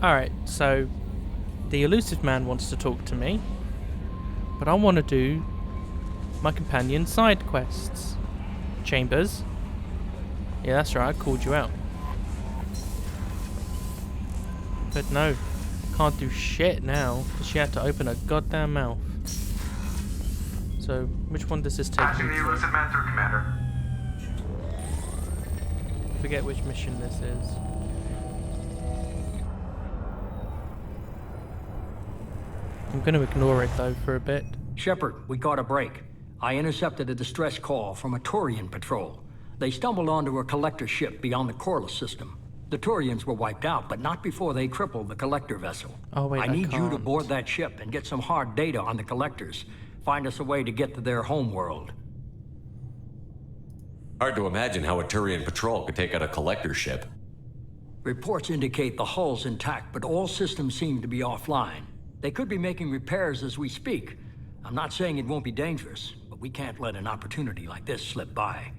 Alright, so the Illusive man wants to talk to me, but I want to do my companion side quests. Chambers. Yeah, that's right, I called you out. But no, can't do shit now, because she had to open her goddamn mouth. So, which one does this take Patching me the to? Illusive man through, Commander. Forget which mission this is. I'm going to ignore it though for a bit. Shepard, we got a break. I intercepted a distress call from a Turian patrol. They stumbled onto a collector ship beyond the Corliss system. The Turians were wiped out, but not before they crippled the collector vessel. Oh wait, I need you to can't. board that ship and get some hard data on the collectors. Find us a way to get to their homeworld. Hard to imagine how a Turian patrol could take out a collector ship. Reports indicate the hull's intact, but all systems seem to be offline. They could be making repairs as we speak. I'm not saying it won't be dangerous, but we can't let an opportunity like this slip by.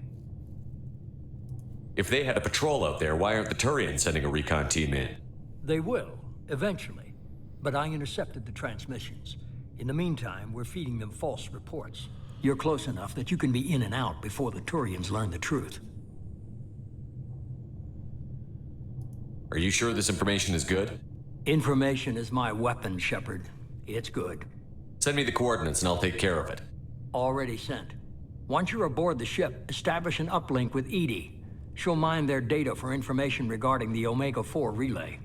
If they had a patrol out there, why aren't the Turians sending a recon team in? They will, eventually. But I intercepted the transmissions. In the meantime, we're feeding them false reports. You're close enough that you can be in and out before the Turians learn the truth. Are you sure this information is good? Information is my weapon, Shepard. It's good. Send me the coordinates and I'll take care of it. Already sent. Once you're aboard the ship, establish an uplink with Edie. She'll mine their data for information regarding the Omega-4 relay.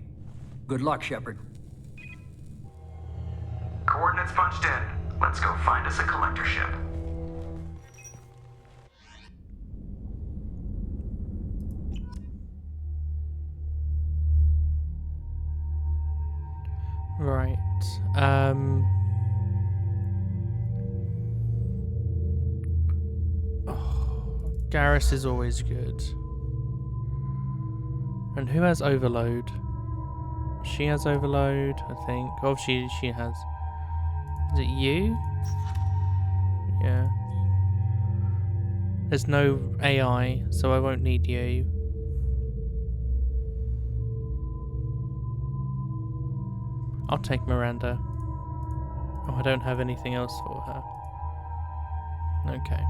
Good luck, Shepard. Coordinates punched in. Let's go find us a collector ship. Right. Oh, Garrus is always good. And who has overload? She has overload, I think. Oh, she has. Is it you? Yeah. There's no AI, so I won't need you. I'll take Miranda. Oh, I don't have anything else for her. Okay.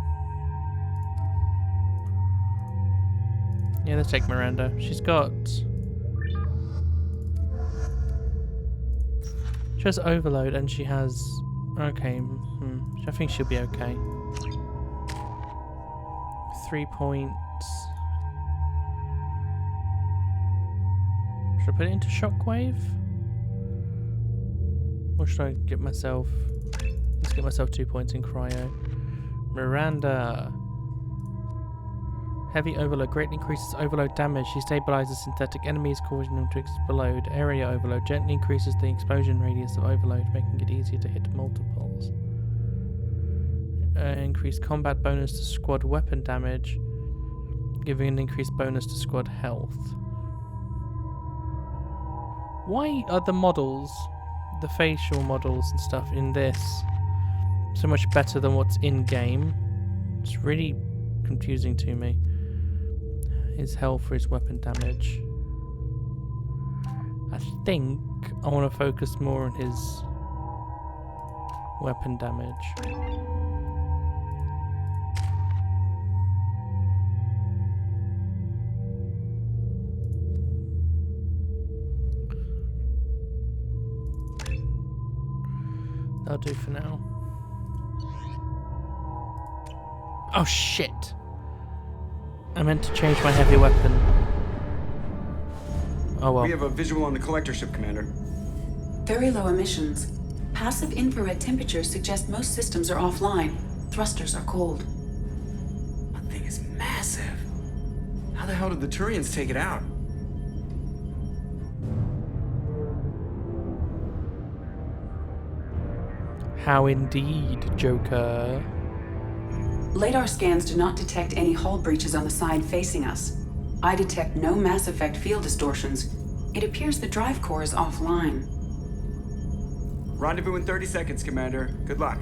Yeah, let's take Miranda. She's got... She has overload and she has... Okay, I think she'll be okay. 3 points. Should I put it into shockwave? Or should I get myself... Let's get myself 2 points in cryo. Miranda. Heavy overload greatly increases overload damage. She stabilizes synthetic enemies, causing them to explode. Area overload gently increases the explosion radius of overload, making it easier to hit multiples. Increased combat bonus to squad weapon damage, giving an increased bonus to squad health. Why are the models, the facial models and stuff in this, so much better than what's in game? It's really confusing to me. His health for his weapon damage. I think I want to focus more on his weapon damage. That'll do for now. Oh shit! I meant to change my heavy weapon. Oh well. We have a visual on the collector ship, Commander. Very low emissions. Passive infrared temperatures suggest most systems are offline. Thrusters are cold. That thing is massive. How the hell did the Turians take it out? How indeed, Joker. Radar scans do not detect any hull breaches on the side facing us. I detect no Mass Effect field distortions. It appears the drive core is offline. Rendezvous in 30 seconds, Commander. Good luck.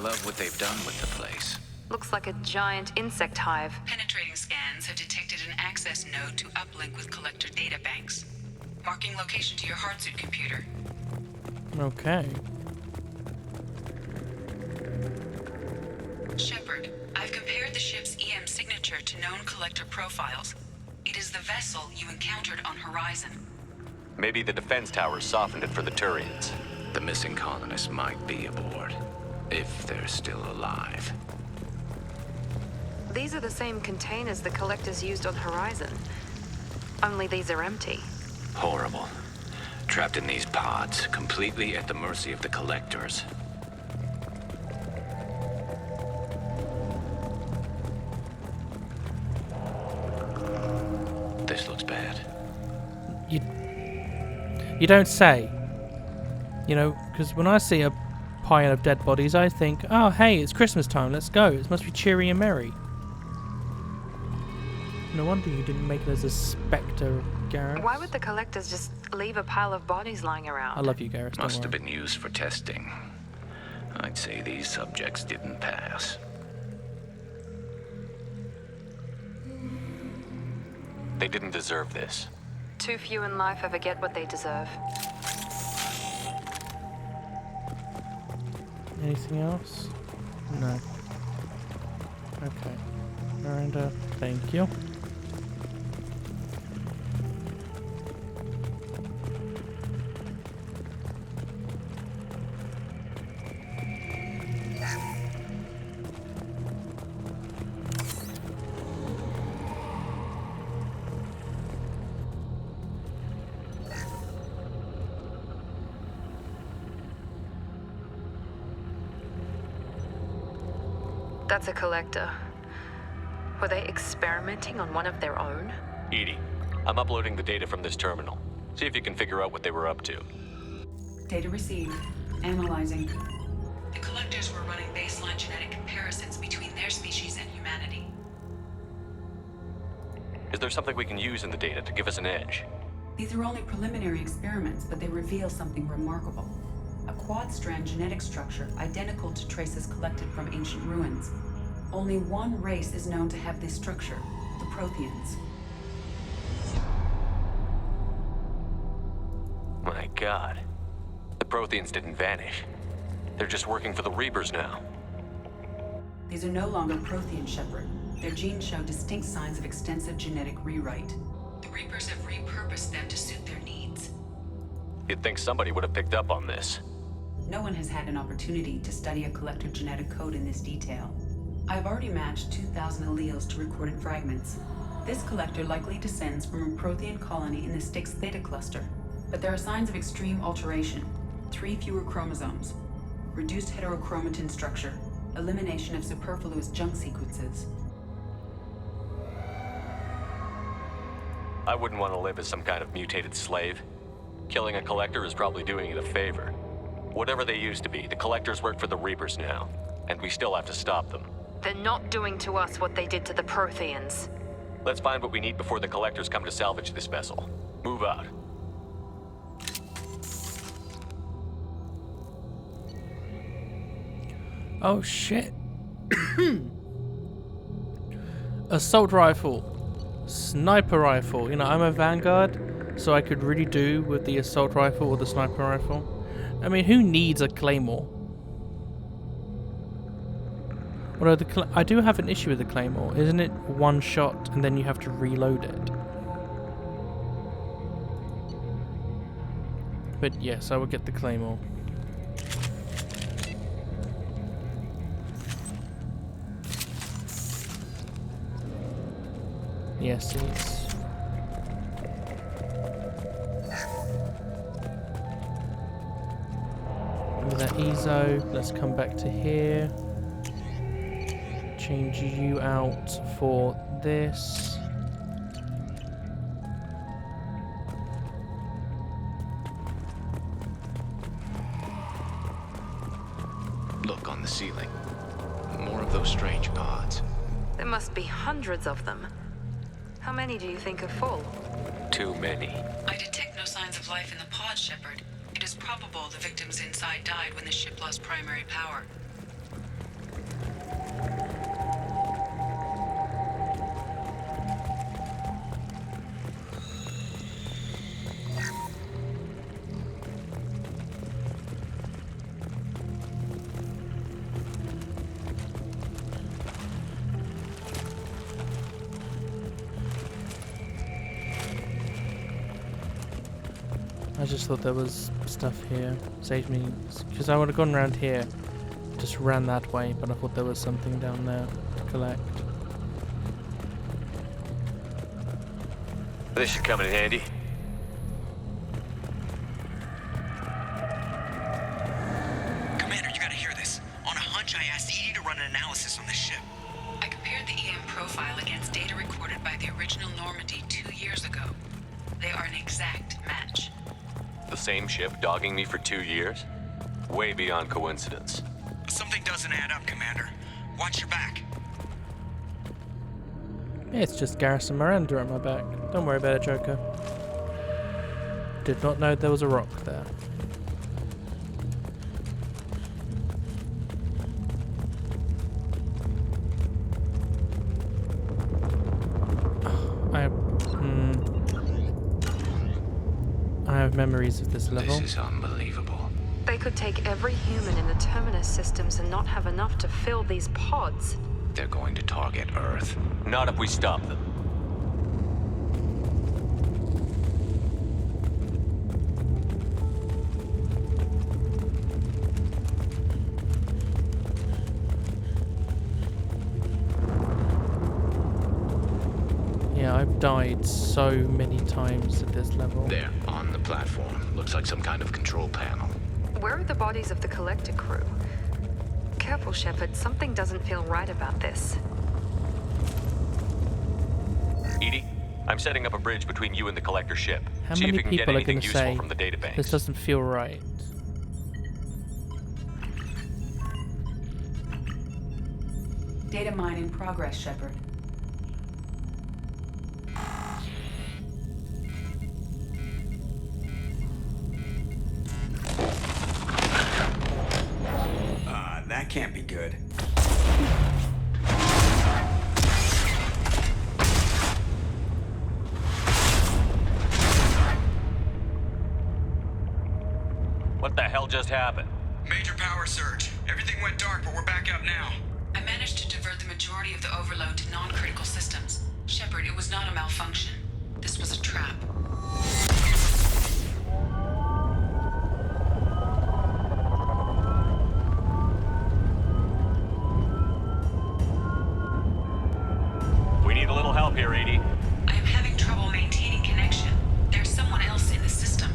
love what they've done with the place. Looks like a giant insect hive. Penetrating scans have detected an access node to uplink with collector databanks. Marking location to your hardsuit computer. Okay. Shepard, I've compared the ship's EM signature to known collector profiles. It is the vessel you encountered on Horizon. Maybe the defense towers softened it for the Turians. The missing colonists might be aboard, if they're still alive. These are the same containers the collectors used on Horizon. Only these are empty. Horrible. Trapped in these pods, completely at the mercy of the collectors. This looks bad. You don't say. You know, because when I see a pile of dead bodies, I think, oh, hey, it's Christmas time, let's go. It must be cheery and merry. No wonder you didn't make it as a spectre, Garrus. Why would the collectors just leave a pile of bodies lying around? I love you, Garrus. don't Must have worry. been used for testing. I'd say these subjects didn't pass. They didn't deserve this. Too few in life ever get what they deserve. Anything else? No. Okay. Miranda, thank you. That's a collector. Were they experimenting on one of their own? Edie, I'm uploading the data from this terminal. See if you can figure out what they were up to. Data received. Analyzing. The collectors were running baseline genetic comparisons between their species and humanity. Is there something we can use in the data to give us an edge? These are only preliminary experiments, but they reveal something remarkable. A quad-strand genetic structure identical to traces collected from ancient ruins. Only one race is known to have this structure, the Protheans. My God. The Protheans didn't vanish. They're just working for the Reapers now. These are no longer Prothean, Shepard. Their genes show distinct signs of extensive genetic rewrite. The Reapers have repurposed them to suit their needs. You'd think somebody would have picked up on this. No one has had an opportunity to study a collective genetic code in this detail. I've already matched 2,000 alleles to recorded fragments. This collector likely descends from a Prothean colony in the Styx Theta cluster. But there are signs of extreme alteration. 3 fewer chromosomes. Reduced heterochromatin structure. Elimination of superfluous junk sequences. I wouldn't want to live as some kind of mutated slave. Killing a collector is probably doing it a favor. Whatever they used to be, the collectors work for the Reapers now, and we still have to stop them. They're not doing to us what they did to the Protheans. Let's find what we need before the collectors come to salvage this vessel. Move out. Oh shit. Assault rifle. Sniper rifle. You know, I'm a Vanguard, so I could really do with the assault rifle or the sniper rifle. I mean, who needs a claymore? Although I do have an issue with the claymore. Isn't it one shot and then you have to reload it? But yes, I would get the claymore. Yes, it's... With that EZO, let's come back to here. Change you out for this. Look on the ceiling. More of those strange pods. There must be hundreds of them. How many do you think are full? Too many. I detect no signs of life in the pod, Shepard. It is probable the victims inside died when the ship lost primary power. I just thought there was stuff here. Saved me. Because I would have gone around here. Just ran that way, but I thought there was something down there to collect. This should come in handy. Commander, you gotta hear this. On a hunch, I asked Edie to run an analysis on this ship. I compared the EM profile against data recorded by the original Normandy 2 years ago. They are an exact match. The same ship dogging me for 2 years? Way beyond coincidence. Something doesn't add up, Commander. Watch your back. It's just Garrison Miranda at my back. Don't worry about it, Joker. Did not know there was a rock there. I have memories of this level. This is unbelievable. They could take every human in the Terminus systems and not have enough to fill these pods. They're going to target Earth. Not if we stop them. Yeah, I've died so many times at this level. There, on the platform. Looks like some kind of control panel. Where are the bodies of the Collector crew? Careful, Shepard. Something doesn't feel right about this. Edie, I'm setting up a bridge between you and the Collector ship. How See if many you can get people are anything going to useful say from the databanks. this doesn't feel right? Data mine in progress, Shepard. That can't be good. What the hell just happened? Major power surge. Everything went dark, but we're back up now. I managed to divert the majority of the overload to non-critical systems. Shepard, it was not a malfunction. This was a trap. We need a little help here, Edie. I am having trouble maintaining connection. There's someone else in the system.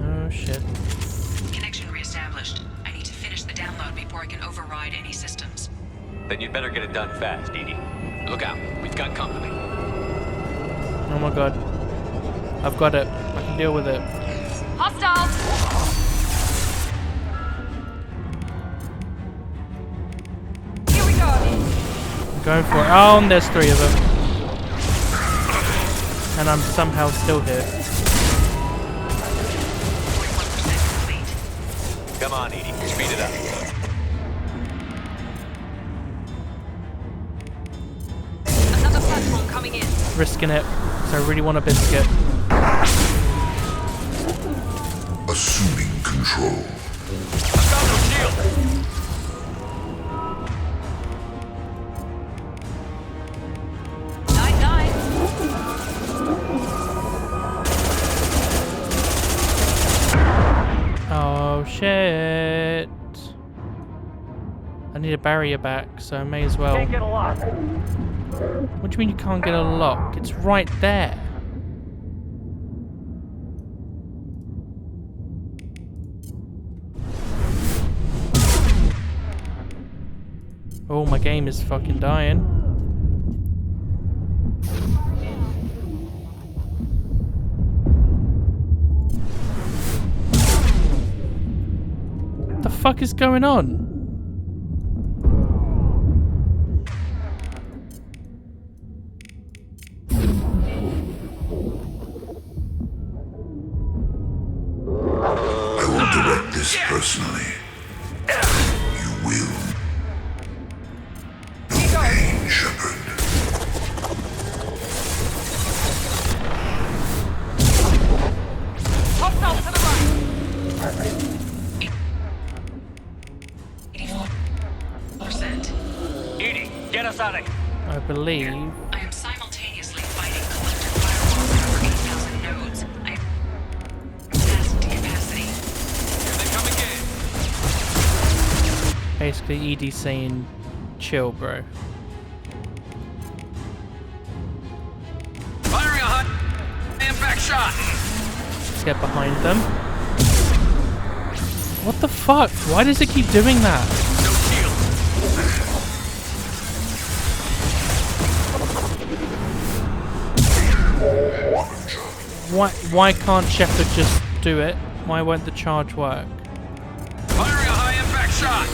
Oh shit. Connection reestablished. I need to finish the download before I can override any systems. Then you'd better get it done fast, Edie. Look out, we've got company. Oh my god. I've got it. I can deal with it. Hostiles! Here we go. I'm going for it. Oh, and there's 3 of them. And I'm somehow still here. 41% complete. Come on, Edie. Speed it up. Another platform coming in. Risking it. So I really want a biscuit. Assuming control. I've got no shield. Night. Oh shit. I need a barrier back, so I may as well. Can't get a lock. What do you mean you can't get a lock? It's right there. Oh, my game is fucking dying. What the fuck is going on? I will direct this personally. You will. No pain, Shepard. Hostile to the right. believe. I am simultaneously fighting collective firewall over 8,000 nodes. I am capacity to capacity. Here they come again. Basically, ED saying, chill, bro. Firing a hot impact shot. Let's get behind them. What the fuck? Why does it keep doing that? No shield. Why can't Shepard just do it? Why won't the charge work? Firing a high impact shot.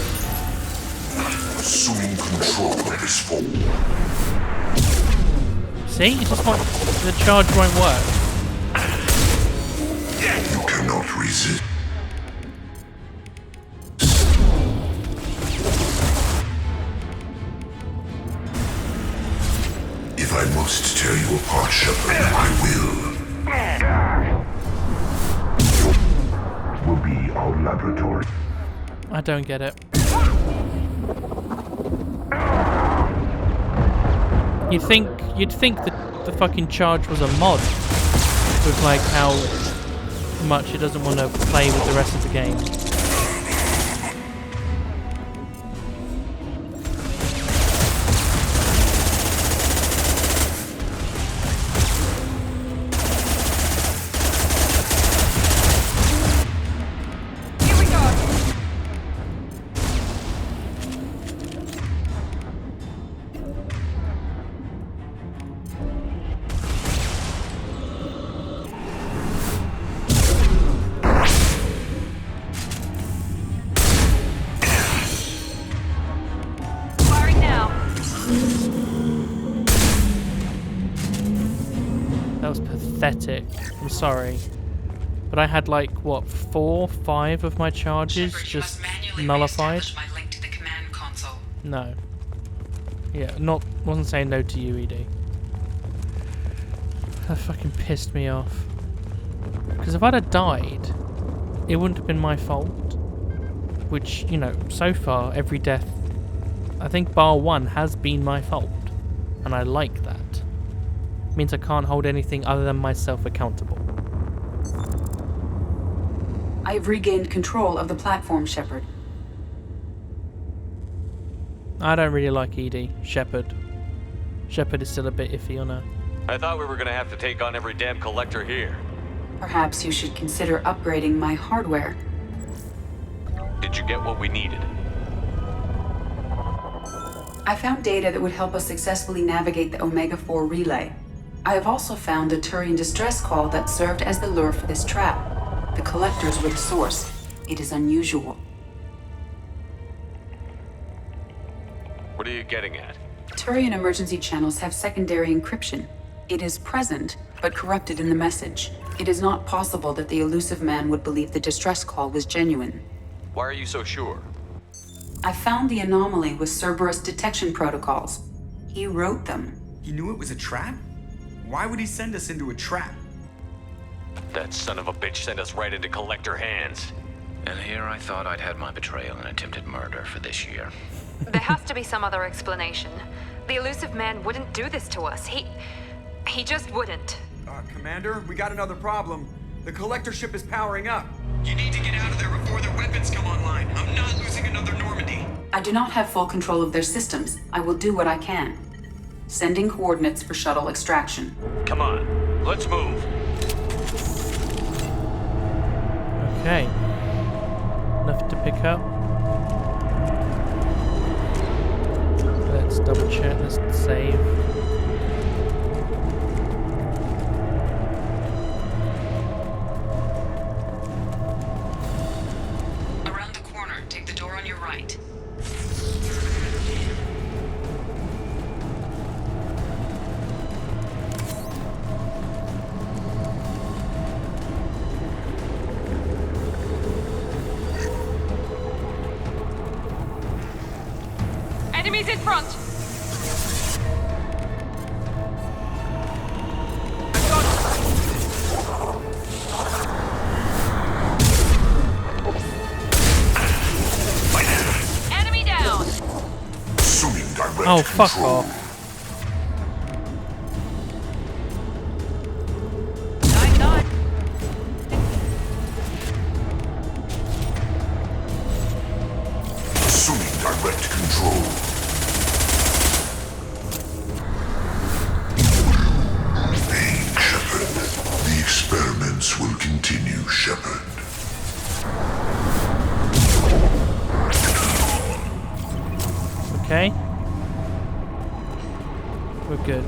Assuming control of this foe. See? It just won't, the charge won't work. You cannot resist. If I must tear you apart, Shepard, I will. Will be our laboratory. I don't get it. You'd think that the fucking charge was a mod with like how much it doesn't want to play with the rest of the game. That was pathetic. I'm sorry. But I had like, what, 4, 5 of my charges Shepard, just you must nullified? manually reestablish my link to the command console. No. Yeah, wasn't saying no to you, ED. That fucking pissed me off. Because if I'd have died, it wouldn't have been my fault. Which, you know, so far, every death, I think bar 1 has been my fault. And I like that. Means I can't hold anything other than myself accountable. I've regained control of the platform, Shepard. I don't really like ED. Shepard. Shepard is still a bit iffy on her. I thought we were gonna have to take on every damn collector here. Perhaps you should consider upgrading my hardware. Did you get what we needed? I found data that would help us successfully navigate the Omega-4 relay. I have also found a Turian distress call that served as the lure for this trap. The collectors were the source. It is unusual. What are you getting at? Turian emergency channels have secondary encryption. It is present, but corrupted in the message. It is not possible that the Illusive man would believe the distress call was genuine. Why are you so sure? I found the anomaly with Cerberus detection protocols. He wrote them. He knew it was a trap? Why would he send us into a trap? That son of a bitch sent us right into collector hands. And here I thought I'd had my betrayal and attempted murder for this year. There has to be some other explanation. The Illusive man wouldn't do this to us. He just wouldn't. Commander, we got another problem. The collector ship is powering up. You need to get out of there before their weapons come online. I'm not losing another Normandy. I do not have full control of their systems. I will do what I can. Sending coordinates for shuttle extraction. Come on, let's move. Okay. Nothing to pick up. Let's double check, let's save. Around the corner, take the door on your right. Enemies in front! Enemy down! Assuming direct Oh, fuck control. off. experiments will continue, Shepard. Okay. We're good.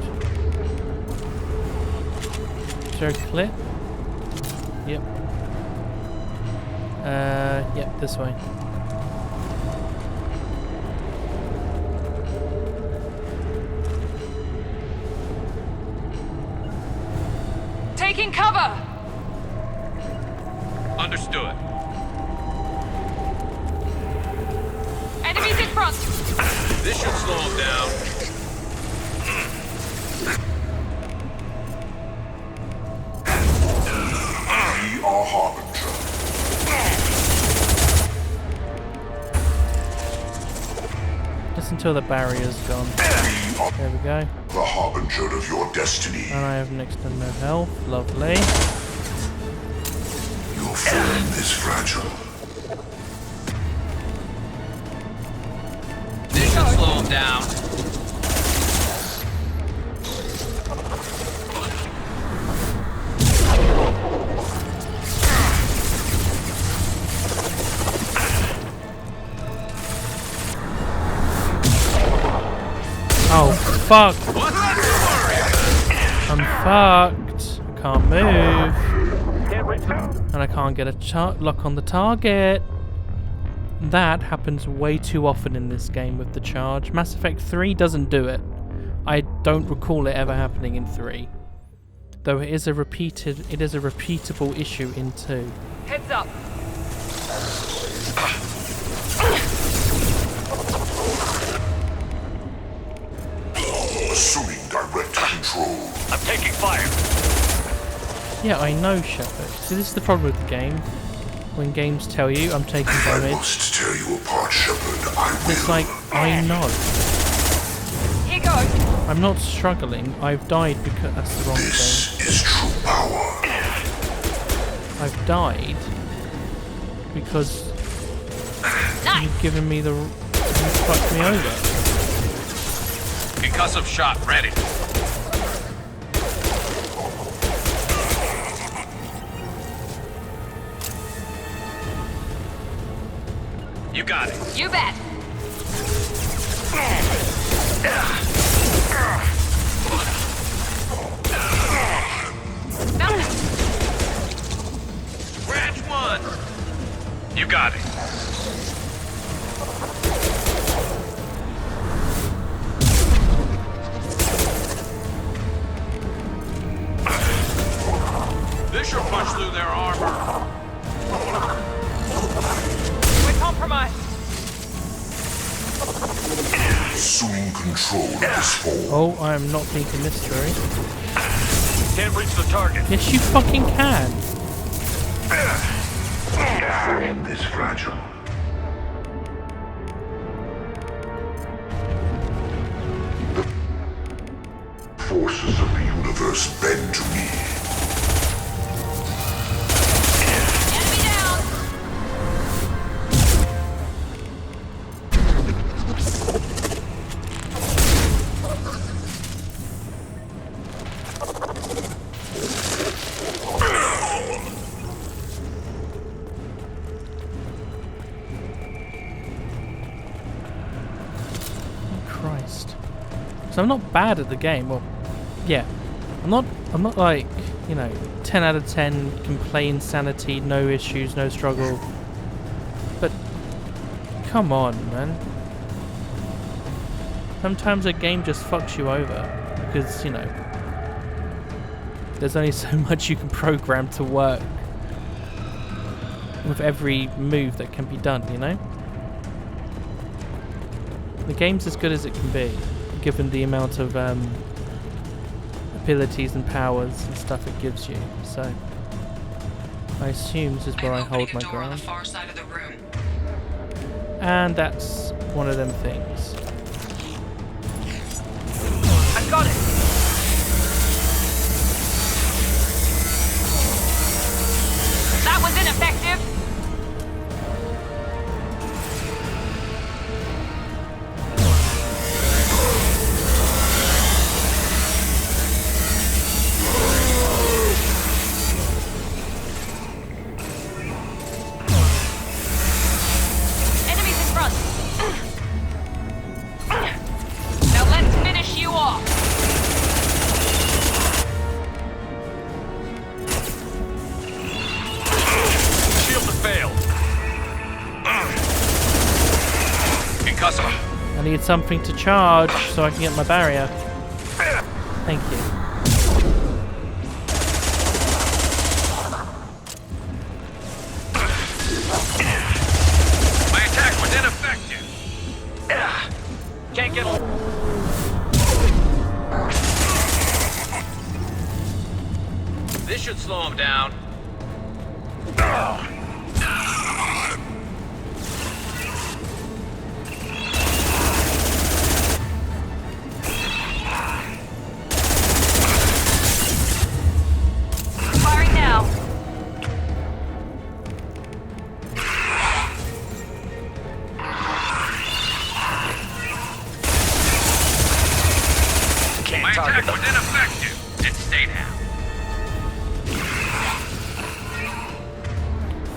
Is there a clip? Yep. Yep, this way. Taking cover! Understood. Enemies in front! This should slow him down. We are Harbinger. Just until the barrier's gone. There we go. The Harbinger of your destiny. And I have next to no health. Lovely. Your form is fragile. This should slow him down. Oh, fuck! I'm fucked. I can't move. And I can't get a lock on the target. That happens way too often in this game with the charge. Mass Effect 3 doesn't do it. I don't recall it ever happening in 3. Though it is a repeatable issue in 2. Heads up! Assuming direct control. I'm taking fire. Yeah, I know, Shepard. See, this is the problem with the game. When games tell you I'm taking I damage, must tear you apart, Shepard. I will. it's like, I know. Here goes! I'm not struggling. I've died because that's the wrong thing. This is true power. I've died because Nice! you've given me the... you fucked me over. Concussive shot ready. You got it. You bet! Mountain! Branch one. You got it. This should punch through their armor. We're compromised! Assuming control of this form. Oh, I am not thinking this through. Can't reach the target. Yes, you fucking can. Form is fragile. The forces of the universe bend to me. Enemy down! Christ. So I'm not bad at the game. Well, yeah. I'm not like, you know, 10 out of 10, complain, sanity, no issues, no struggle. But come on, man. Sometimes a game just fucks you over because, you know, there's only so much you can program to work with every move that can be done, you know? The game's as good as it can be, given the amount of abilities and powers and stuff it gives you. So I assume this is where I hold my ground. On the far side of the room. And that's one of them things. I've got it! That was ineffective! I need something to charge so I can get my barrier. Thank you. My attack was ineffective. Can't get. This should slow him down. Firing now. My attack was ineffective. It stayed out.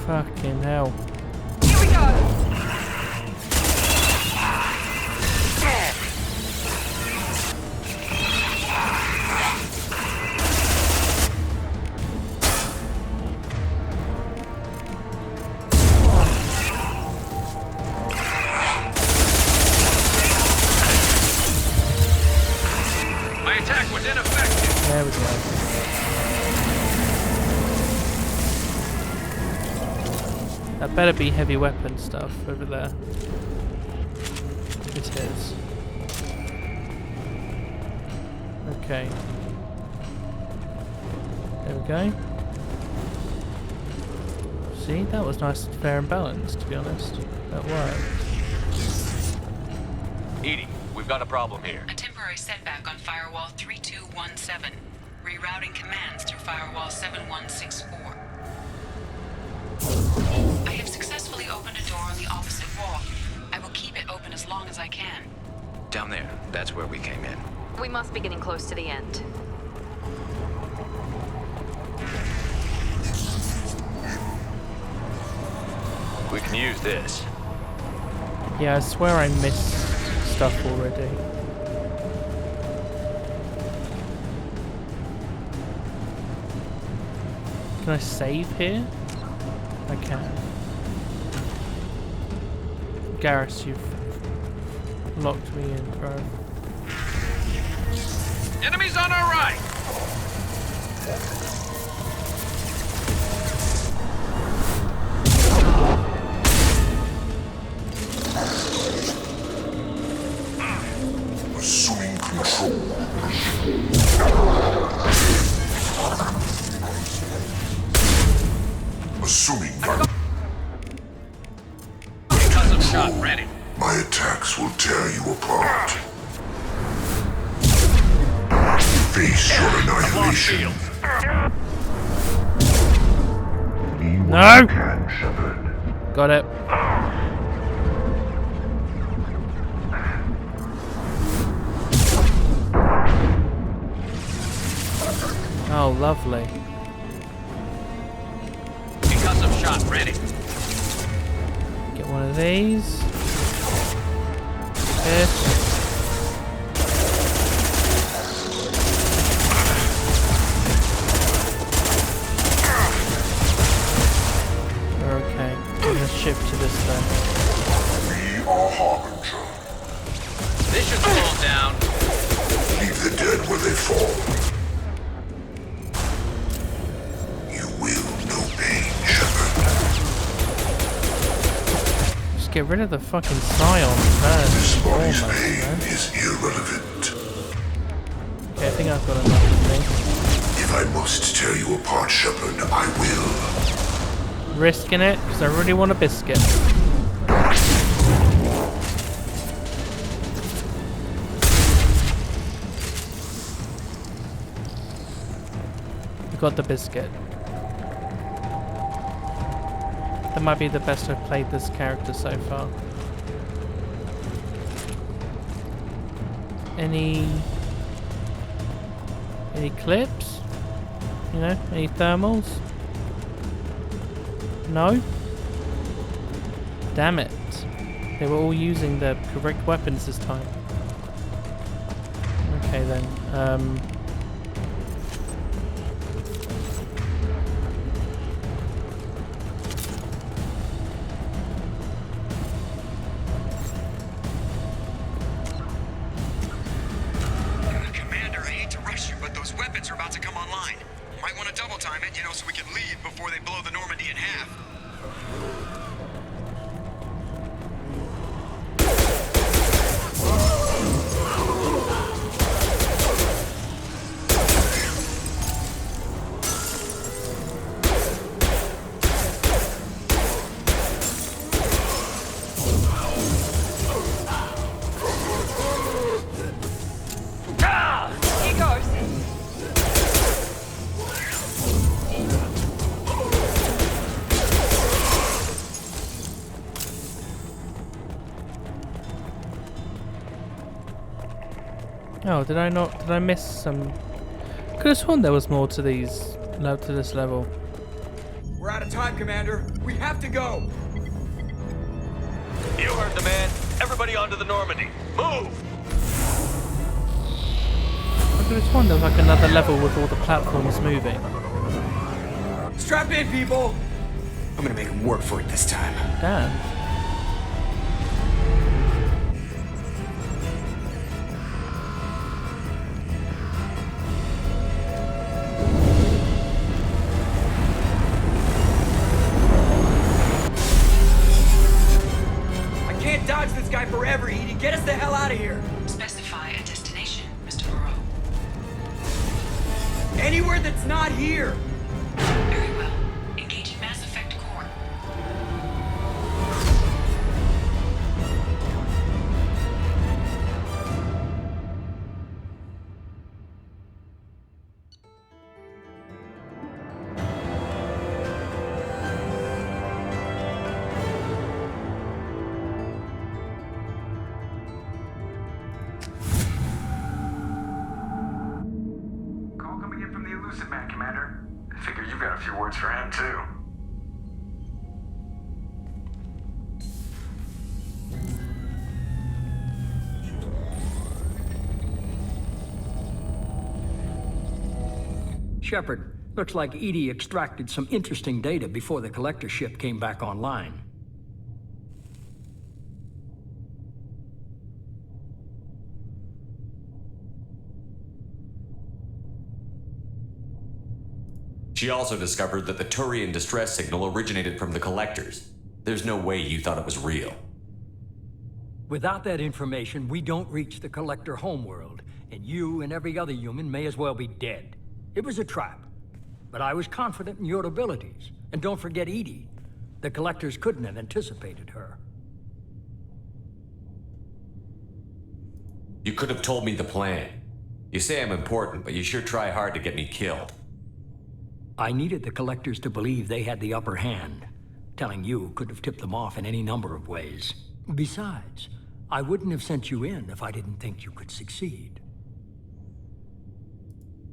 Fucking hell. Here we go. My attack was ineffective. There we go. That better be heavy weapon stuff over there. It is. Okay. There we go. See, that was nice and fair and balanced, to be honest. That worked. Edie, we've got a problem here. A temporary setback on Firewall 3217. Rerouting commands through Firewall 7164. I have successfully opened a door on the opposite wall. I will keep it open as long as I can. Down there. That's where we came in. We must be getting close to the end. We can use this. Yeah, I swear I missed stuff already. Can I save here? I can. Garrus, you've locked me in, bro. Enemies on our right. Assuming control. Assuming Custom shot ready. my attacks will tear you apart. Face your annihilation. Be what No! you can, Shepard. Got it. Oh, lovely. Custom shot ready. Get one of these. This. We're okay. We're gonna shift to this then. We are Harbinger. This should slow him down. Leave the dead where they fall. You will know pain, Shepard. Just get rid of the fucking Scion first. This body's Almost, pain man. is irrelevant. Okay, I think I've got enough of me. If I must tear you apart, Shepard, I will. Risking it, because I really want a biscuit. I got the biscuit. That might be the best I've played this character so far. Any clips? You know, any thermals? No? Damn it. They were all using the correct weapons this time. Okay then. Oh, did I not? Did I miss some? Could have sworn there was more to these, to this level. We're out of time, Commander. We have to go. You heard the man. Everybody onto the Normandy. Move! I could have sworn there was like another level with all the platforms moving. Strap in, people. I'm gonna make them work for it this time. Damn. I can't dodge this guy forever, Edie. Get us the hell out of here. Specify a destination, Mr. Moreau. Anywhere that's not here. Very well. Engaging Mass Effect Core. Call coming in from the Illusive man, Commander. Figure you've got a few words for him, too. Shepard, looks like Edie extracted some interesting data before the collector ship came back online. She also discovered that the Turian distress signal originated from the collectors. There's no way you thought it was real. Without that information, we don't reach the collector homeworld, and you and every other human may as well be dead. It was a trap, but I was confident in your abilities. And don't forget Edie. The collectors couldn't have anticipated her. You could have told me the plan. You say I'm important, but you sure try hard to get me killed. I needed the collectors to believe they had the upper hand. Telling you could have tipped them off in any number of ways. Besides, I wouldn't have sent you in if I didn't think you could succeed.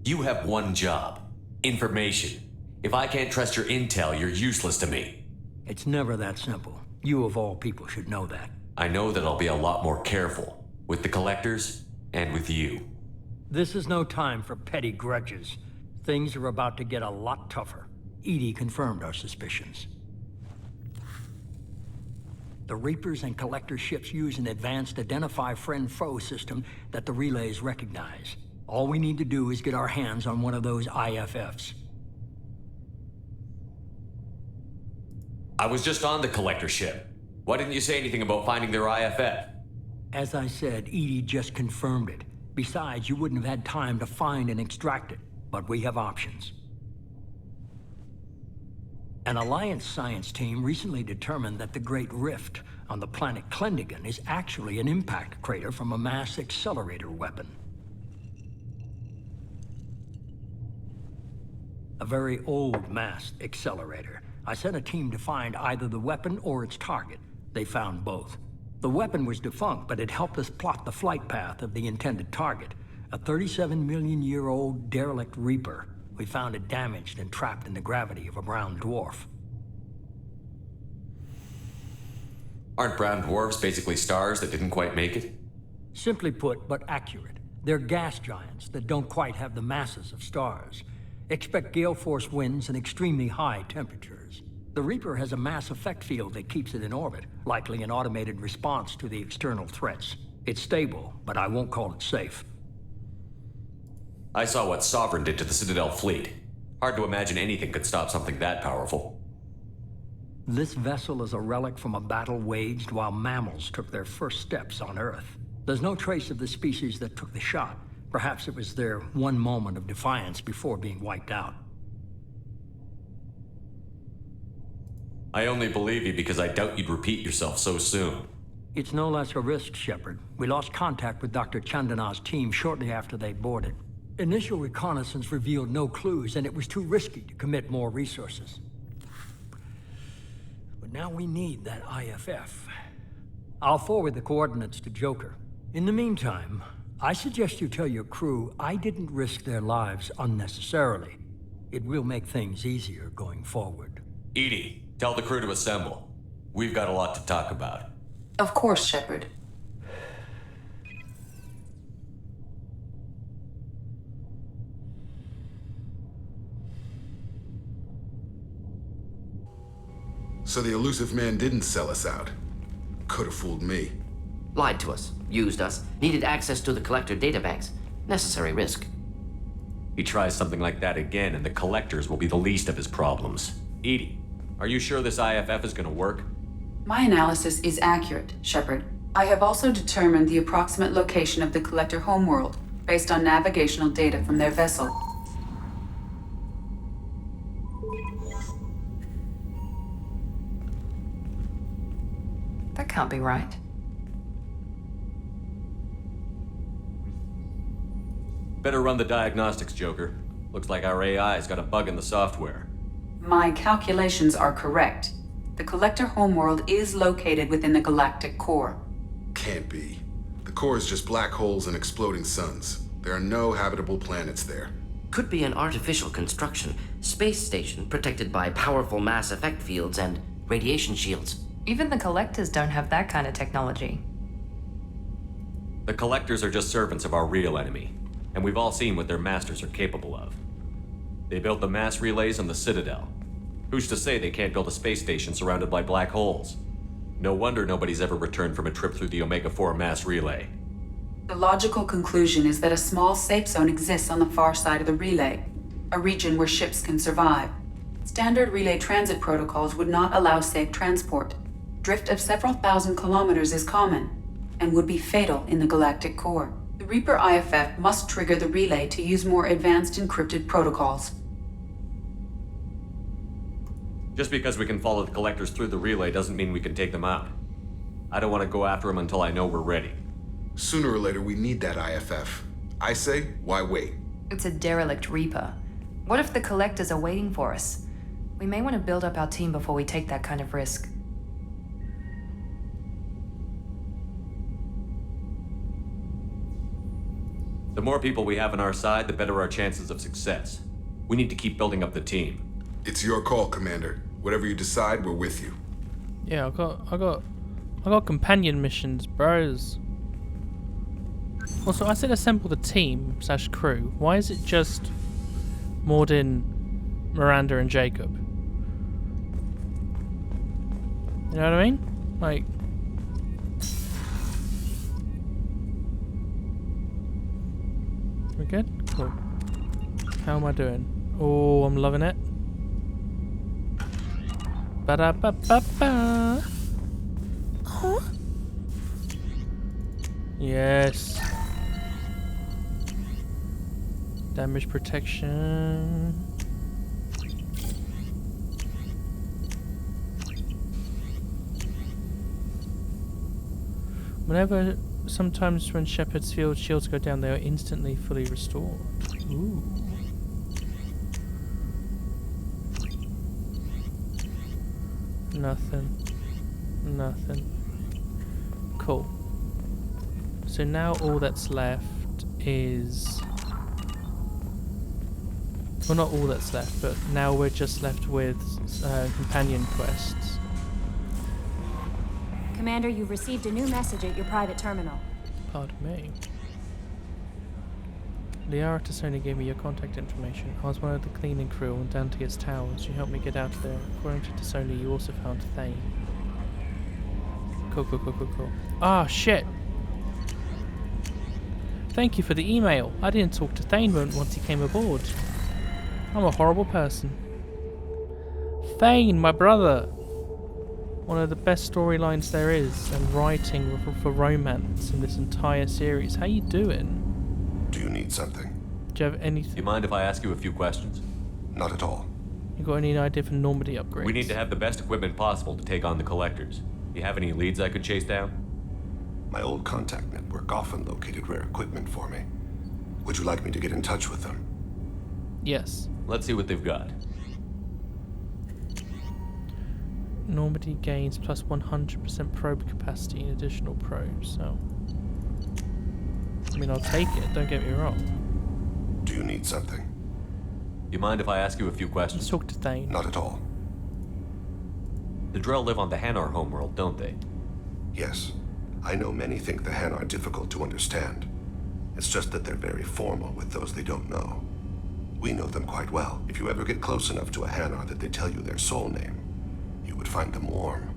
You have one job. Information. If I can't trust your intel, you're useless to me. It's never that simple. You of all people should know that. I know that I'll be a lot more careful. With the collectors, and with you. This is no time for petty grudges. Things are about to get a lot tougher. Edie confirmed our suspicions. The Reapers and Collector ships use an advanced identify friend-foe system that the relays recognize. All we need to do is get our hands on one of those IFFs. I was just on the Collector ship. Why didn't you say anything about finding their IFF? As I said, Edie just confirmed it. Besides, you wouldn't have had time to find and extract it. But we have options. An Alliance science team recently determined that the Great Rift on the planet Klendigan is actually an impact crater from a mass accelerator weapon. A very old mass accelerator. I sent a team to find either the weapon or its target. They found both. The weapon was defunct, but it helped us plot the flight path of the intended target. A 37-million-year-old derelict Reaper. We found it damaged and trapped in the gravity of a brown dwarf. Aren't brown dwarfs basically stars that didn't quite make it? Simply put, but accurate. They're gas giants that don't quite have the masses of stars. Expect gale force winds and extremely high temperatures. The Reaper has a mass effect field that keeps it in orbit, likely an automated response to the external threats. It's stable, but I won't call it safe. I saw what Sovereign did to the Citadel fleet. Hard to imagine anything could stop something that powerful. This vessel is a relic from a battle waged while mammals took their first steps on Earth. There's no trace of the species that took the shot. Perhaps it was their one moment of defiance before being wiped out. I only believe you because I doubt you'd repeat yourself so soon. It's no less a risk, Shepard. We lost contact with Dr. Chandana's team shortly after they boarded. Initial reconnaissance revealed no clues, and it was too risky to commit more resources. But now we need that IFF. I'll forward the coordinates to Joker. In the meantime, I suggest you tell your crew I didn't risk their lives unnecessarily. It will make things easier going forward. Edie, tell the crew to assemble. We've got a lot to talk about. Of course, Shepard. So the Illusive man didn't sell us out. Could have fooled me. Lied to us, used us, needed access to the Collector databanks. Necessary risk. He tries something like that again, and the Collectors will be the least of his problems. Edie, are you sure this IFF is gonna work? My analysis is accurate, Shepard. I have also determined the approximate location of the Collector homeworld, based on navigational data from their vessel. That can't be right. Better run the diagnostics, Joker. Looks like our AI's got a bug in the software. My calculations are correct. The Collector homeworld is located within the galactic core. Can't be. The core is just black holes and exploding suns. There are no habitable planets there. Could be an artificial construction. Space station protected by powerful mass effect fields and radiation shields. Even the Collectors don't have that kind of technology. The Collectors are just servants of our real enemy, and we've all seen what their masters are capable of. They built the mass relays on the Citadel. Who's to say they can't build a space station surrounded by black holes? No wonder nobody's ever returned from a trip through the Omega-4 mass relay. The logical conclusion is that a small safe zone exists on the far side of the relay, a region where ships can survive. Standard relay transit protocols would not allow safe transport. Drift of several thousand kilometers is common, and would be fatal in the galactic core. The Reaper IFF must trigger the relay to use more advanced encrypted protocols. Just because we can follow the Collectors through the relay doesn't mean we can take them out. I don't want to go after them until I know we're ready. Sooner or later, we need that IFF. I say, why wait? It's a derelict Reaper. What if the Collectors are waiting for us? We may want to build up our team before we take that kind of risk. The more people we have on our side, the better our chances of success. We need to keep building up the team. It's your call, Commander. Whatever you decide, we're with you. Yeah, I got companion missions, bros. Also, I said assemble the team / crew. Why is it just Mordin, Miranda, and Jacob? You know what I mean? Like, we're good? Cool. How am I doing? Oh, I'm loving it. Ba-da-ba-ba-ba. Huh? Yes. Damage protection. Sometimes when Shepard's field shields go down, they are instantly fully restored. Ooh. Nothing. Cool. So now all that's left is... Well, not all that's left, but now we're just left with companion quests. Commander, you've received a new message at your private terminal. Pardon me. Liara Tassoni gave me your contact information. I was one of the cleaning crew on Dante's Towers. You helped me get out of there. According to Tassoni, you also found Thane. Cool. Ah, shit! Thank you for the email. I didn't talk to Thane once he came aboard. I'm a horrible person. Thane, my brother! One of the best storylines there is, and writing for romance in this entire series. How you doing? Do you need something? Do you have anything? Do you mind if I ask you a few questions? Not at all. You got any idea for Normandy upgrades? We need to have the best equipment possible to take on the Collectors. You have any leads I could chase down? My old contact network often located rare equipment for me. Would you like me to get in touch with them? Yes. Let's see what they've got. Normandy gains plus 100% probe capacity in additional probes, so... mean, I'll take it, don't get me wrong. Do you need something? You mind if I ask you a few questions? Let's talk to Thane. Not at all. The Drell live on the Hanar homeworld, don't they? Yes. I know many think the Han are difficult to understand. It's just that they're very formal with those they don't know. We know them quite well. If you ever get close enough to a Hanar that they tell you their soul name, you would find them warm.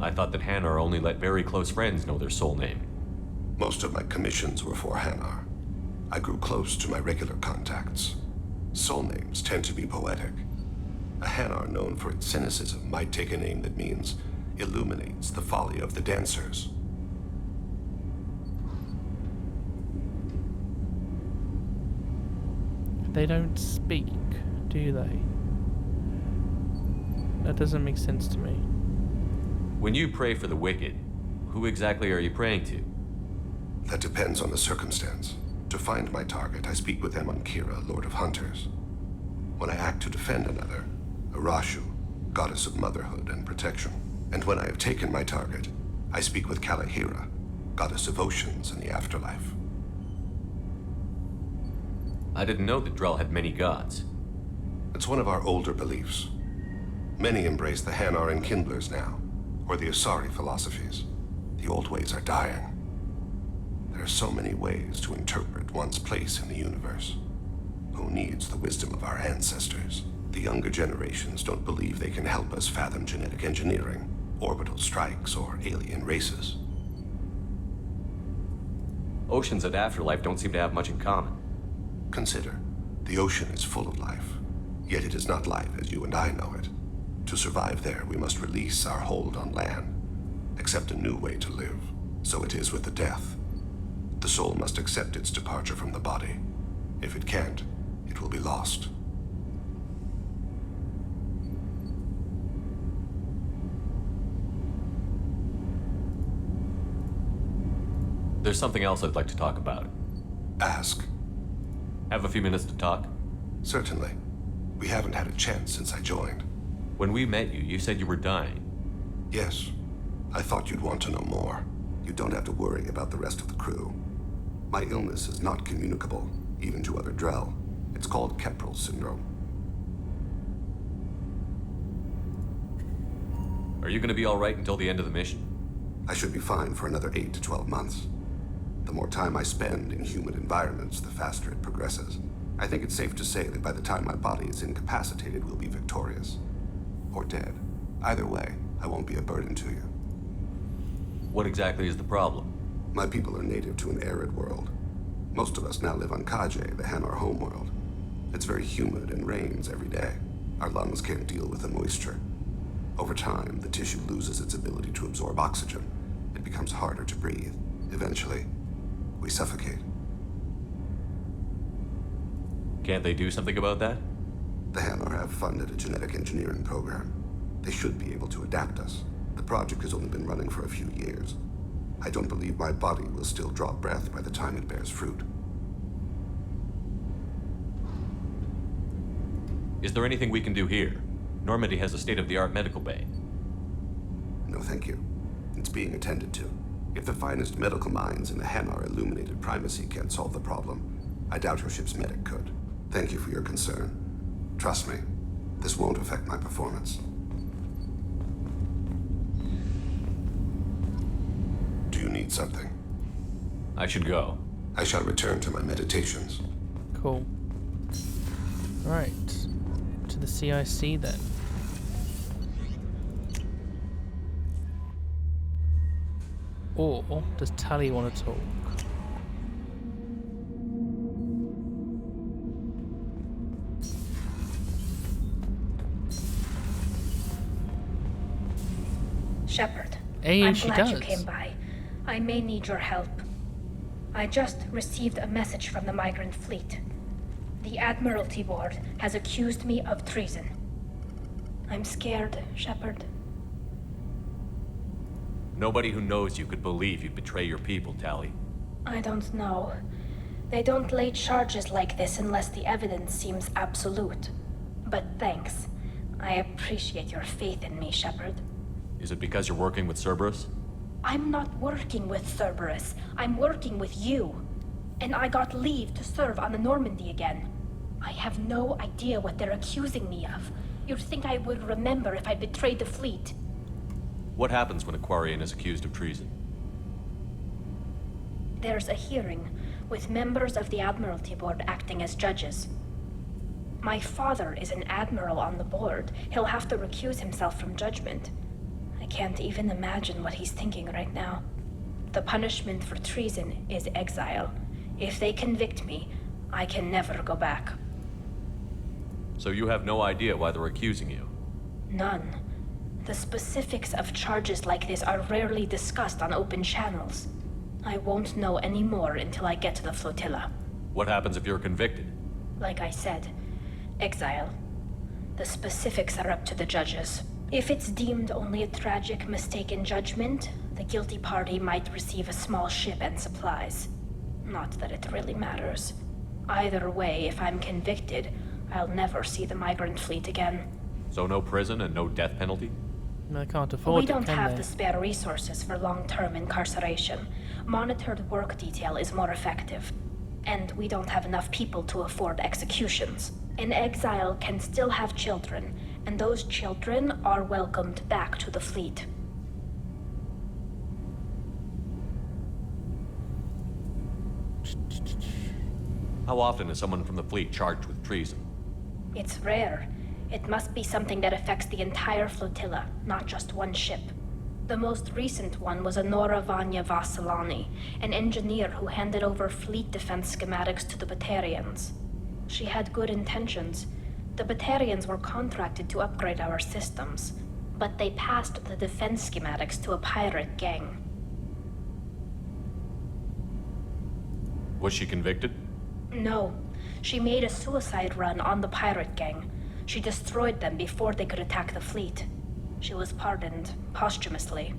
I thought that Hanar only let very close friends know their soul name. Most of my commissions were for Hanar. I grew close to my regular contacts. Soul names tend to be poetic. A Hanar known for its cynicism might take a name that means illuminates the folly of the dancers. They don't speak, do they? That doesn't make sense to me. When you pray for the wicked, who exactly are you praying to? That depends on the circumstance. To find my target, I speak with them on Kira, Lord of Hunters. When I act to defend another, Arashu, goddess of motherhood and protection. And when I have taken my target, I speak with Kalahira, goddess of oceans and the afterlife. I didn't know that Drell had many gods. It's one of our older beliefs. Many embrace the Hanar and Kindlers now, or the Asari philosophies. The old ways are dying. There are so many ways to interpret one's place in the universe. Who needs the wisdom of our ancestors? The younger generations don't believe they can help us fathom genetic engineering, orbital strikes, or alien races. Oceans and afterlife don't seem to have much in common. Consider, the ocean is full of life, yet it is not life as you and I know it. To survive there, we must release our hold on land, accept a new way to live. So it is with the death. The soul must accept its departure from the body. If it can't, it will be lost. There's something else I'd like to talk about. Ask. Have a few minutes to talk? Certainly. We haven't had a chance since I joined. When we met you, you said you were dying. Yes. I thought you'd want to know more. You don't have to worry about the rest of the crew. My illness is not communicable, even to other Drell. It's called Keprel syndrome. Are you gonna be alright until the end of the mission? I should be fine for another 8 to 12 months. The more time I spend in human environments, the faster it progresses. I think it's safe to say that by the time my body is incapacitated, we'll be victorious. Or dead. Either way, I won't be a burden to you. What exactly is the problem? My people are native to an arid world. Most of us now live on Kaje, the Hanar homeworld. It's very humid and rains every day. Our lungs can't deal with the moisture. Over time, the tissue loses its ability to absorb oxygen. It becomes harder to breathe. Eventually, we suffocate. Can't they do something about that? The Hanar have funded a genetic engineering program. They should be able to adapt us. The project has only been running for a few years. I don't believe my body will still draw breath by the time it bears fruit. Is there anything we can do here? Normandy has a state-of-the-art medical bay. No, thank you. It's being attended to. If the finest medical minds in the Hanar illuminated primacy can't solve the problem, I doubt your ship's medic could. Thank you for your concern. Trust me, this won't affect my performance. Do you need something? I should go. I shall return to my meditations. Cool. Right. To the CIC then. Or does Tali want to talk? Shepard, Hey, I'm she glad does. you came by. I may need your help. I just received a message from the migrant fleet. The Admiralty Board has accused me of treason. I'm scared, Shepard. Nobody who knows you could believe you'd betray your people, Tali. I don't know. They don't lay charges like this unless the evidence seems absolute. But thanks. I appreciate your faith in me, Shepard. Is it because you're working with Cerberus? I'm not working with Cerberus. I'm working with you. And I got leave to serve on the Normandy again. I have no idea what they're accusing me of. You'd think I would remember if I betrayed the fleet. What happens when a Quarian is accused of treason? There's a hearing, with members of the Admiralty Board acting as judges. My father is an admiral on the board. He'll have to recuse himself from judgment. I can't even imagine what he's thinking right now. The punishment for treason is exile. If they convict me, I can never go back. So you have no idea why they're accusing you? None. The specifics of charges like this are rarely discussed on open channels. I won't know any more until I get to the flotilla. What happens if you're convicted? Like I said, exile. The specifics are up to the judges. If it's deemed only a tragic mistake in judgment, the guilty party might receive a small ship and supplies. Not that it really matters. Either way, if I'm convicted, I'll never see the migrant fleet again. So no prison and no death penalty? I can't afford We don't it, have can the they? spare resources for long-term incarceration. Monitored work detail is more effective. And we don't have enough people to afford executions. An exile can still have children, and those children are welcomed back to the fleet. How often is someone from the fleet charged with treason? It's rare. It must be something that affects the entire flotilla, not just one ship. The most recent one was Honora Vanya Vassilani, an engineer who handed over fleet defense schematics to the Batarians. She had good intentions. The Batarians were contracted to upgrade our systems, but they passed the defense schematics to a pirate gang. Was she convicted? No. She made a suicide run on the pirate gang. She destroyed them before they could attack the fleet. She was pardoned posthumously.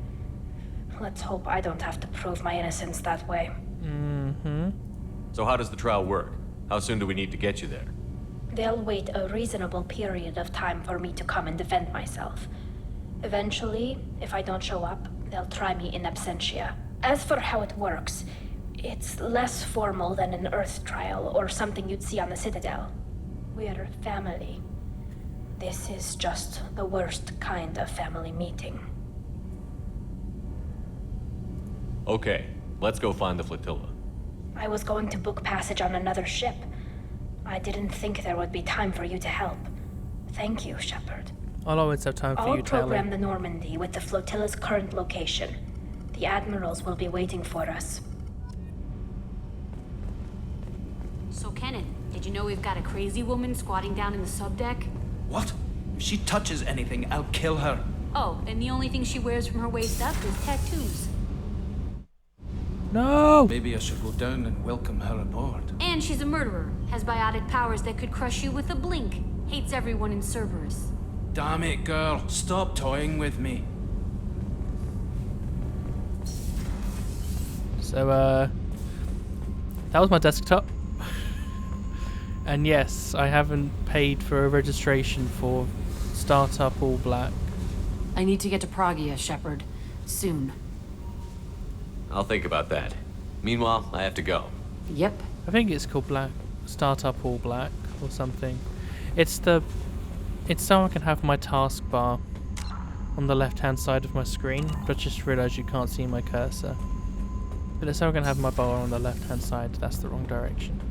Let's hope I don't have to prove my innocence that way. Mm-hmm. So how does the trial work? How soon do we need to get you there? They'll wait a reasonable period of time for me to come and defend myself. Eventually, if I don't show up, they'll try me in absentia. As for how it works, it's less formal than an Earth trial or something you'd see on the Citadel. We're family. This is just the worst kind of family meeting. Okay, let's go find the flotilla. I was going to book passage on another ship. I didn't think there would be time for you to help. Thank you, Shepard. I'll always have time for I'll you, Taylor. program the Normandy with the flotilla's current location. The admirals will be waiting for us. So, Kenneth, did you know we've got a crazy woman squatting down in the subdeck? What? If she touches anything, I'll kill her. Oh, and the only thing she wears from her waist up is tattoos. No! Maybe I should go down and welcome her aboard. And she's a murderer, has biotic powers that could crush you with a blink, hates everyone in Cerberus. Damn it, girl. Stop toying with me. So, that was my desktop. And yes, I haven't paid for a registration for Startup All Black. I need to get to Pragia, Shepard. Soon. I'll think about that. Meanwhile, I have to go. Yep. I think it's called Startup All Black or something. It's so I can have my taskbar on the left-hand side of my screen, but just realised you can't see my cursor. But it's so I can have my bar on the left-hand side. That's the wrong direction.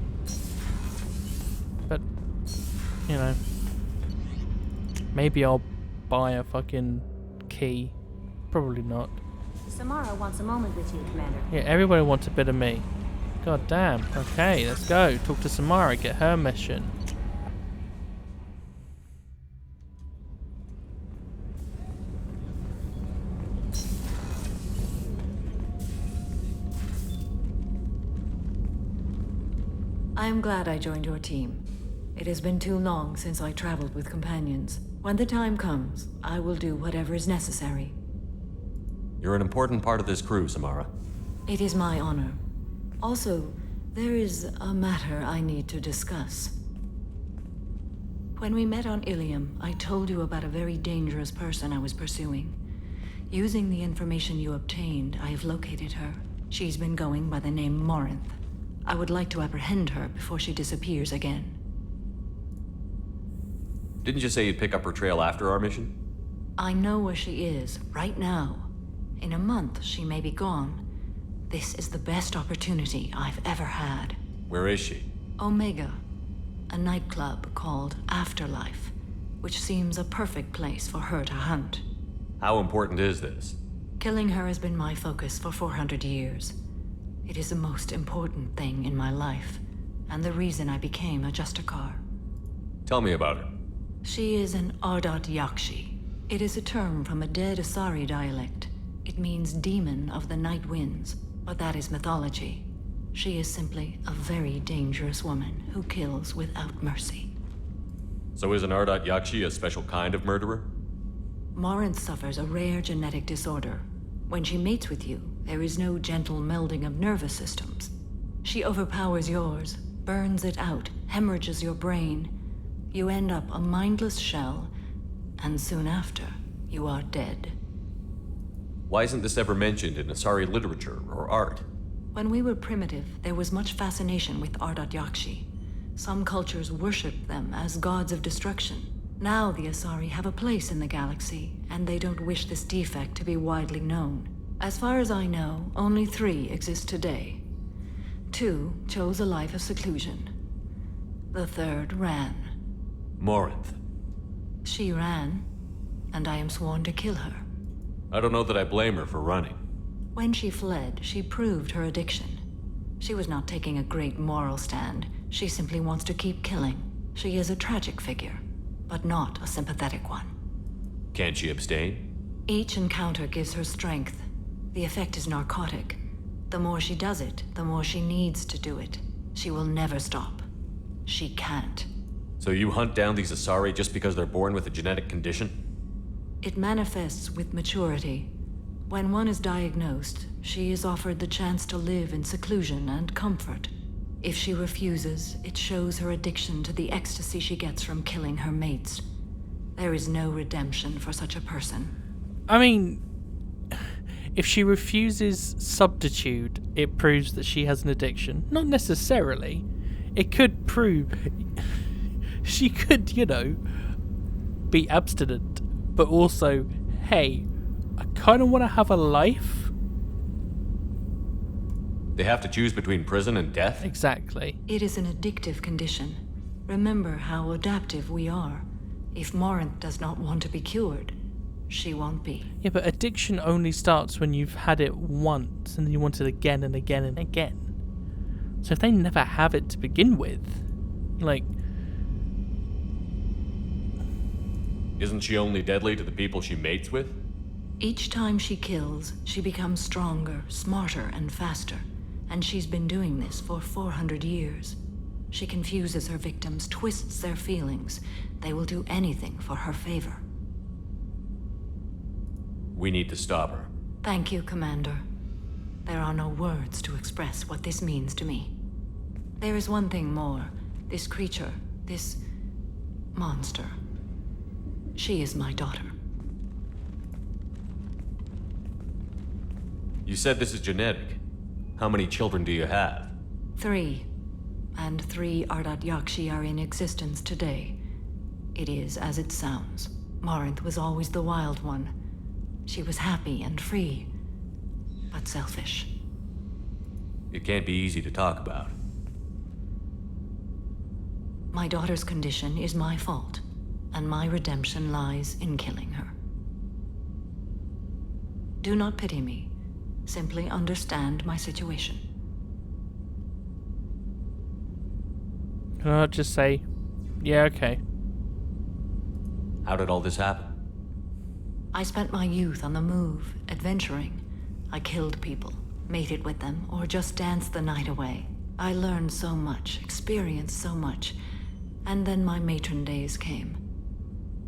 But, you know, maybe I'll buy a fucking key. Probably not. Samara wants a moment with you, Commander. Yeah, everybody wants a bit of me. God damn. Okay, let's go. Talk to Samara, get her mission. I am glad I joined your team. It has been too long since I traveled with companions. When the time comes, I will do whatever is necessary. You're an important part of this crew, Samara. It is my honor. Also, there is a matter I need to discuss. When we met on Ilium, I told you about a very dangerous person I was pursuing. Using the information you obtained, I have located her. She's been going by the name Morinth. I would like to apprehend her before she disappears again. Didn't you say you'd pick up her trail after our mission? I know where she is, right now. In a month, she may be gone. This is the best opportunity I've ever had. Where is she? Omega, a nightclub called Afterlife, which seems a perfect place for her to hunt. How important is this? Killing her has been my focus for 400 years. It is the most important thing in my life, and the reason I became a Justicar. Tell me about her. She is an Ardat Yakshi. It is a term from a dead Asari dialect. It means demon of the night winds, but that is mythology. She is simply a very dangerous woman who kills without mercy. So is an Ardat Yakshi a special kind of murderer? Morinth suffers a rare genetic disorder. When she mates with you, there is no gentle melding of nervous systems. She overpowers yours, burns it out, hemorrhages your brain. You end up a mindless shell, and soon after, you are dead. Why isn't this ever mentioned in Asari literature or art? When we were primitive, there was much fascination with Ardat Yakshi. Some cultures worshipped them as gods of destruction. Now the Asari have a place in the galaxy, and they don't wish this defect to be widely known. As far as I know, only 3 exist today. 2 chose a life of seclusion. The 3rd ran. Morinth. She ran, and I am sworn to kill her. I don't know that I blame her for running. When she fled, she proved her addiction. She was not taking a great moral stand. She simply wants to keep killing. She is a tragic figure, but not a sympathetic one. Can't she abstain? Each encounter gives her strength. The effect is narcotic. The more she does it, the more she needs to do it. She will never stop. She can't. So you hunt down these Asari just because they're born with a genetic condition? It manifests with maturity. When one is diagnosed, she is offered the chance to live in seclusion and comfort. If she refuses, it shows her addiction to the ecstasy she gets from killing her mates. There is no redemption for such a person. I mean, if she refuses substitute, it proves that she has an addiction. Not necessarily. It could prove she could, be abstinent, but also, hey, I kind of want to have a life. They have to choose between prison and death? Exactly. It is an addictive condition. Remember how adaptive we are. If Morinth does not want to be cured, she won't be. Yeah, but addiction only starts when you've had it once and then you want it again and again and again. So if they never have it to begin with, Isn't she only deadly to the people she mates with? Each time she kills, she becomes stronger, smarter, and faster. And she's been doing this for 400 years. She confuses her victims, twists their feelings. They will do anything for her favor. We need to stop her. Thank you, Commander. There are no words to express what this means to me. There is one thing more. This creature, this monster. She is my daughter. You said this is genetic. How many children do you have? 3. And 3 Ardat Yakshi are in existence today. It is as it sounds. Morinth was always the wild one. She was happy and free, but selfish. It can't be easy to talk about. My daughter's condition is my fault, and my redemption lies in killing her. Do not pity me. Simply understand my situation. Can I just say, yeah, okay. How did all this happen? I spent my youth on the move, adventuring. I killed people, mated with them, or just danced the night away. I learned so much, experienced so much, and then my matron days came.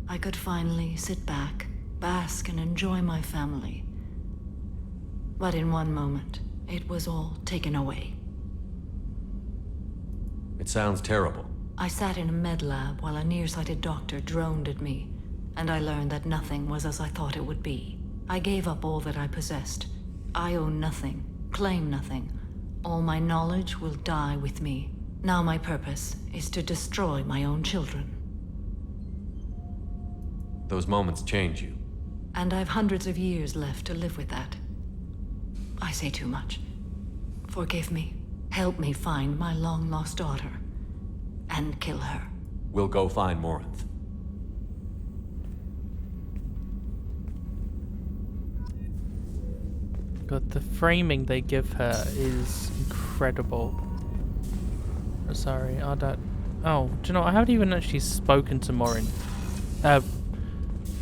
I could finally sit back, bask, and enjoy my family. But in one moment, it was all taken away. It sounds terrible. I sat in a med lab while a nearsighted doctor droned at me, and I learned that nothing was as I thought it would be. I gave up all that I possessed. I own nothing, claim nothing. All my knowledge will die with me. Now my purpose is to destroy my own children. Those moments change you. And I've hundreds of years left to live with that. I say too much. Forgive me. Help me find my long-lost daughter. And kill her. We'll go find Morinth. God, the framing they give her is incredible. Sorry, I don't... Oh, do you know, I haven't even actually spoken to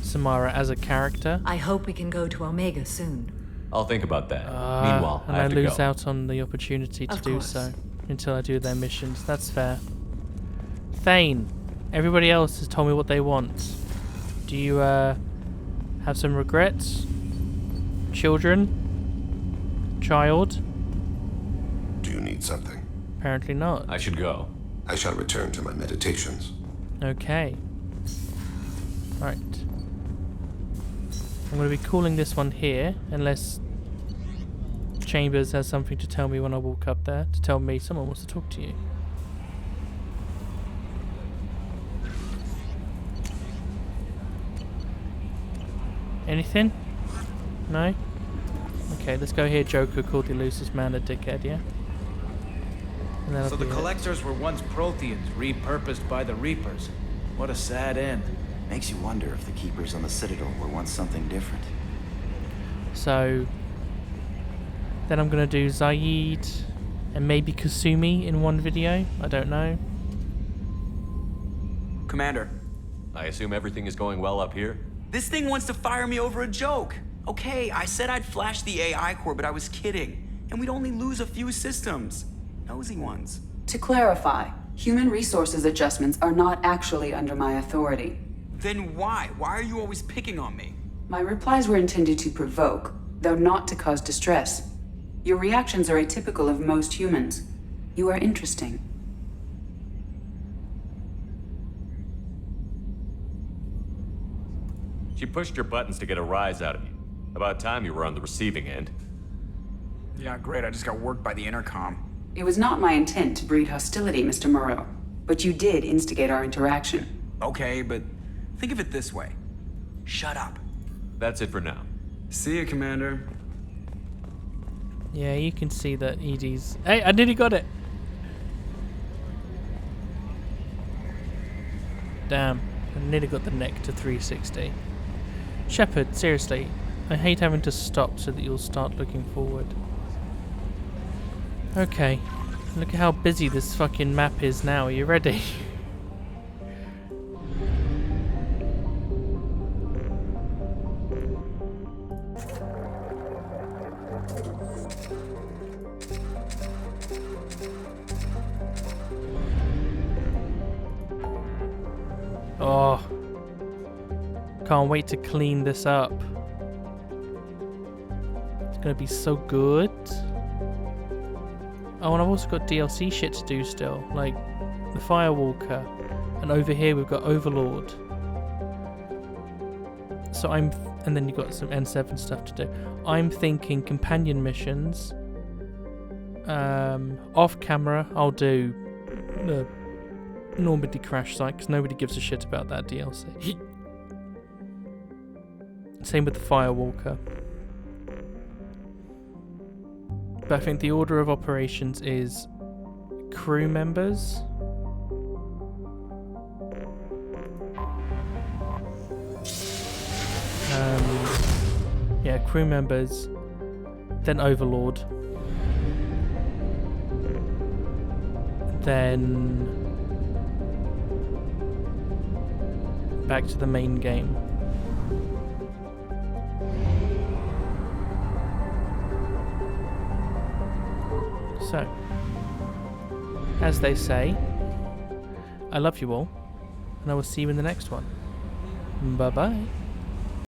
Samara as a character. I hope we can go to Omega soon. I'll think about that. Meanwhile, and I have to lose go. out on the opportunity to do so until I do their missions. That's fair. Thane, everybody else has told me what they want. Do you have some regrets? Children? Child? Do you need something? Apparently not. I should go. I shall return to my meditations. Okay. Right. I'm going to be calling this one here, unless Chambers has something to tell me when I walk up there, to tell me someone wants to talk to you. Anything? No? Okay, let's go here. Joker called the Illusive man a dickhead, yeah? And So the Collectors were once Protheans, repurposed by the Reapers. What a sad end. Makes you wonder if the Keepers on the Citadel were once something different. So then I'm gonna do Zaid and maybe Kasumi in one video. I don't know. Commander. I assume everything is going well up here? This thing wants to fire me over a joke. Okay, I said I'd flash the AI core, but I was kidding. And we'd only lose a few systems. Nosy ones. To clarify, human resources adjustments are not actually under my authority. Then why? Why are you always picking on me? My replies were intended to provoke, though not to cause distress. Your reactions are atypical of most humans. You are interesting. She pushed your buttons to get a rise out of you. About time you were on the receiving end. Yeah, great. I just got worked by the intercom. It was not my intent to breed hostility, Mr. Moreau, but you did instigate our interaction. Okay, but think of it this way. Shut up. That's it for now. See you, Commander. Yeah, you can see that ED's... Hey, I nearly got it! Damn, I nearly got the neck to 360. Shepard, seriously, I hate having to stop so that you'll start looking forward. Okay, look at how busy this fucking map is now. Are you ready? Oh, can't wait to clean this up. It's gonna be so good. Oh, and I've also got DLC shit to do still, like the Firewalker, and over here we've got Overlord. So and then you've got some N7 stuff to do. I'm thinking companion missions. Off camera, I'll do the Normandy crash site because nobody gives a shit about that DLC. Same with the Firewalker. But I think the order of operations is crew members. Yeah, crew members, then Overlord, then back to the main game. So, as they say, I love you all, and I will see you in the next one. Bye-bye.